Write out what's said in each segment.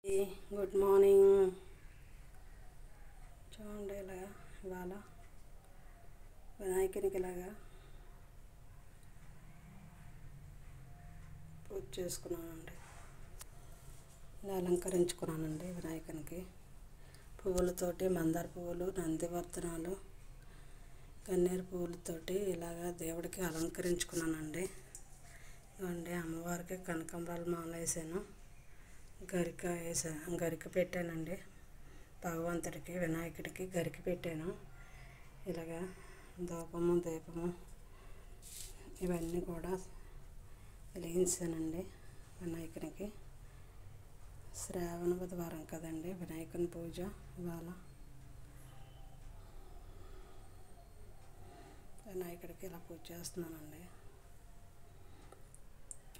Good morning. చూడండి, ఇలాగా ఇవాళ వినాయకునికి ఇలాగా పూజ చేసుకున్నానండి. ఇలా అలంకరించుకున్నానండి వినాయకునికి పువ్వులతోటి, మందార పువ్వులు, నందివర్ధనాలు, గన్నేరు పువ్వులతోటి ఇలాగా దేవుడికి అలంకరించుకున్నానండి. ఇవ్వండి, అమ్మవారికి కనకాంబరాలు మాల వేసాను, గరిక పెట్టానండి. భగవంతుడికి వినాయకుడికి గరిక పెట్టాను. ఇలాగా ధూపము, దీపము ఇవన్నీ కూడా వెలిగించానండి వినాయకునికి. శ్రావణ బుధవారం కదండి వినాయకుని పూజ. ఇవాళ వినాయకుడికి ఇలా పూజ చేస్తున్నానండి.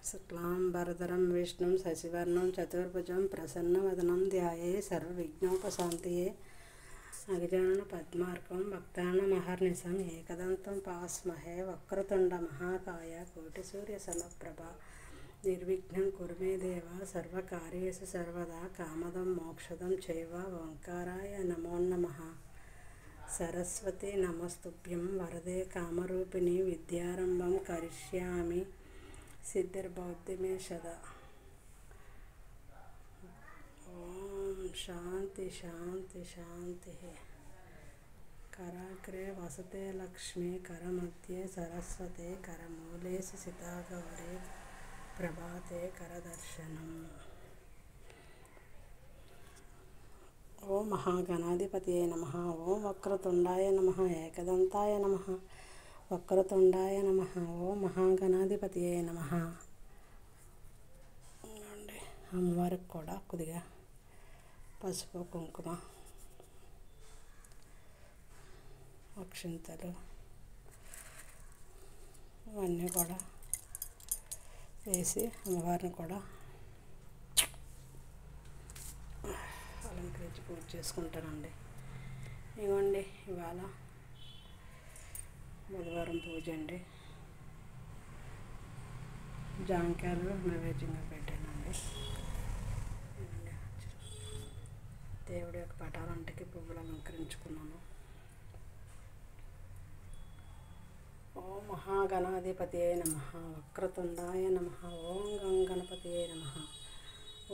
శుక్లాంబరధరం విష్ణుం శశివర్ణం చతుర్భుజం ప్రసన్నవదనం ధ్యాయే సర్వవిఘ్నోపశాంతయే అగజానన పద్మార్కం భక్తానామహర్నిశం ఏకదంతం పాస్మహే వక్రతుండ మహాకాయ కోటిసూర్య సమప్రభ నిర్విఘ్నం కురు మే దేవ సర్వకార్యేషు సర్వదా కామదం మోక్షదం చైవ ఓంకారాయ నమో నమః. సరస్వతి నమస్తుభ్యం వరదే కామరూపిణి విద్యారంభం కరిష్యామి సిద్ధిర్భవతి మే సదా. ఓం శాంతి శాంతి శాంతి. కరాగ్రే వసతే లక్ష్మీ కరమధ్యే సరస్వతే కరమూలే సితా గౌరీ ప్రభాతే కరదర్శనం. ఓం మహాగణాధిపతియే నమః. ఓం వక్రతుండాయ నమః. ఏకదంతాయ నమః. వక్రతుండాయ నమః. ఓం మహాగణాధిపతియే నమః. అమ్మవారికి కూడా కొద్దిగా పసుపు, కుంకుమ, అక్షింతలు ఇవన్నీ కూడా వేసి అమ్మవారిని కూడా అలంకరించి పూజ చేసుకుంటానండి. ఇవ్వండి, ఇవాళ బుధవారం పూజ అండి. జాంకాయలు నైవేద్యంగా పెట్టానండి. దేవుడి యొక్క పటాలంటికి పువ్వులు అలంకరించుకున్నాను. ఓం మహాగణాధిపతియే నమః. వక్రతుండాయ నమః. ఓం గం గణపతియే నమః.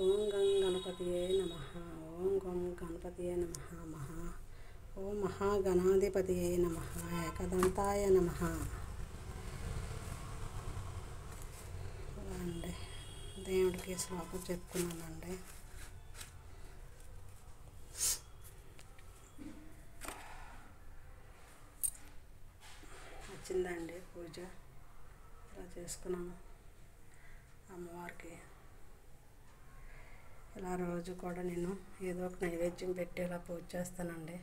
ఓం గం గణపతియే నమః. ఓం గం గణపతియే నమః. ఓం మహాగణాధిపతియే నమః. ఏకదంతాయ నమః. అండి, దేవుడికి శ్లోకం చెప్పుకున్నానండి. వచ్చిందండి పూజ. ఇలా చేసుకున్నాను అమ్మవారికి. ఇలా రోజు కూడా నేను ఏదో ఒక నైవేద్యం పెట్టి ఇలా పూజ చేస్తానండి.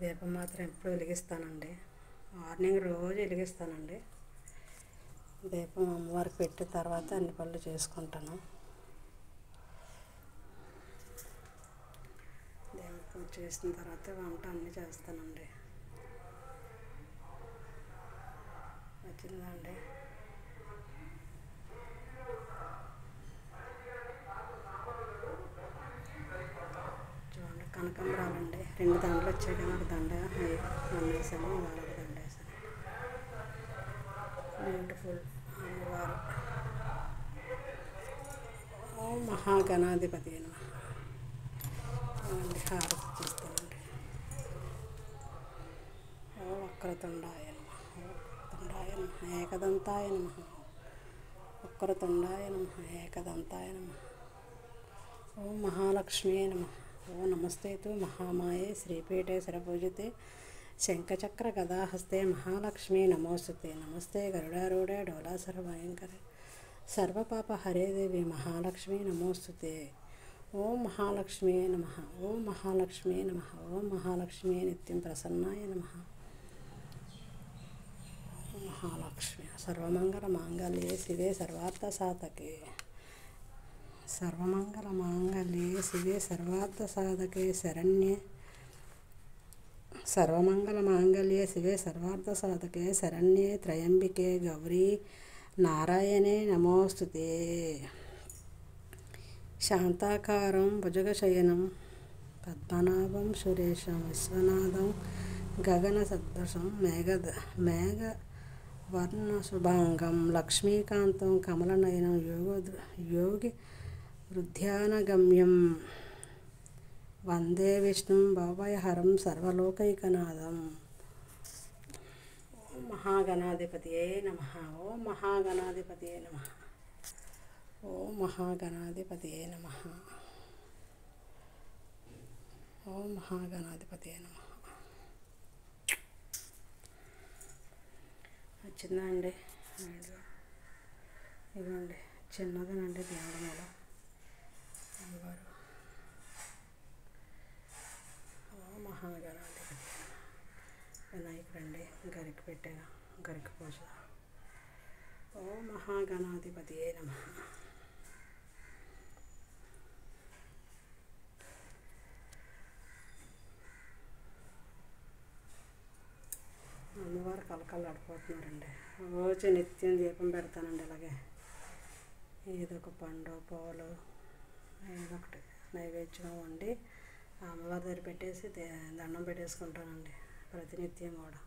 దీపం మాత్రం ఎప్పుడు వెలిగిస్తానండి. మార్నింగ్ రోజు వెలిగిస్తానండి. దీపం అమ్మవారికి పెట్టిన తర్వాత అన్ని పనులు చేసుకుంటాను. దేవుడి పూజ చేసిన తర్వాత వంట అన్నీ చేస్తానండి. వచ్చిందండి. చూడండి, కనకాంబరాలండి. 2 దండలు వచ్చాయి కదా, ఒక దండ వేసాను, ఇవాళ ఒక దండ వేసాను. బ్యూటిఫుల్ అమ్మవారు. ఓం మహాగణాధిపతి నమః. హారతి చేస్తానండి. ఓం వక్రతుండాయ నమః. వక్రతుండాయ నమః. ఏకదంతాయ నమః. వక్రతుండాయ నమః. ఏకదంతాయ నమః. ఓం మహాలక్ష్మీ నమః. ఓం నమస్తేతు మహామాయే శ్రీపీఠే శరపూజితే శంఖచక్ర గదాహస్తే మహాలక్ష్మీ నమోస్తుతే. నమస్తే గరుడారూఢే డోలాసర భయంకరే సర్వపాప హరే దేవి మహాలక్ష్మీ నమోస్తుతే. ఓం మహాలక్ష్మీ నమః. ఓం మహాలక్ష్మీ నమః. ఓం మహాలక్ష్మీ నిత్యం ప్రసన్నాయ నమః. మహాలక్ష్మి సర్వమంగళ మాంగళ్యే శివే సర్వార్థ సాధకే. సర్వమంగళ మాంగళ్యే శివే సర్వార్థ సాధకే శరణ్యే. సర్వమంగళ మాంగళ్యే శివే సర్వార్థ సాధకే శరణ్యే త్రయంబికే గౌరీ నారాయణే నమోస్తుతే. శాంతాకారం భుజగశయనం పద్మనాభం సురేశం విశ్వనాథం గగన సదృశం మేఘవర్ణ శుభాంగం లక్ష్మీకాంతం కమలనయనం యోగి హృద్యానగమ్యం వందే విష్ణుం భవభయహరం సర్వలోకైకనాథం. ఓం మహాగణాధిపతియే నమః. ఓం మహాగణాధిపతియే నమః. ఓం మహాగణాధిపతియే నమః. ఓం మహాగణాధిపతియే నమః. వచ్చిందండి ఇదిగోండి, చిన్నదేనండి దేవుడి మూల అమ్మవారు. ఓం మహాగణాధిపతి వినాయకుడండి, గరికి పెట్టాను, గరికి పూజ. ఓం మహాగణాధిపతియే నమః. అమ్మవారు కలకలాడిపోతున్నారండి. రోజు నిత్యం దీపం పెడతానండి. ఇలాగే ఏదో ఒక పండు పాలు ఏదో ఒకటి నైవేద్యం వండి అమ్మవారి దగ్గర పెట్టేసి దండం పెట్టేసుకుంటానండి ప్రతినిత్యం కూడా.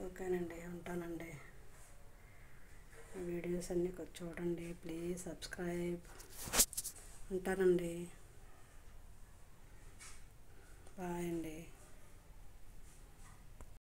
ఓకేనండి, ఉంటానండి. వీడియోస్ అన్నీ చూడండి, ప్లీజ్ సబ్స్క్రైబ్. ఉంటానండి, బాయ్ అండి.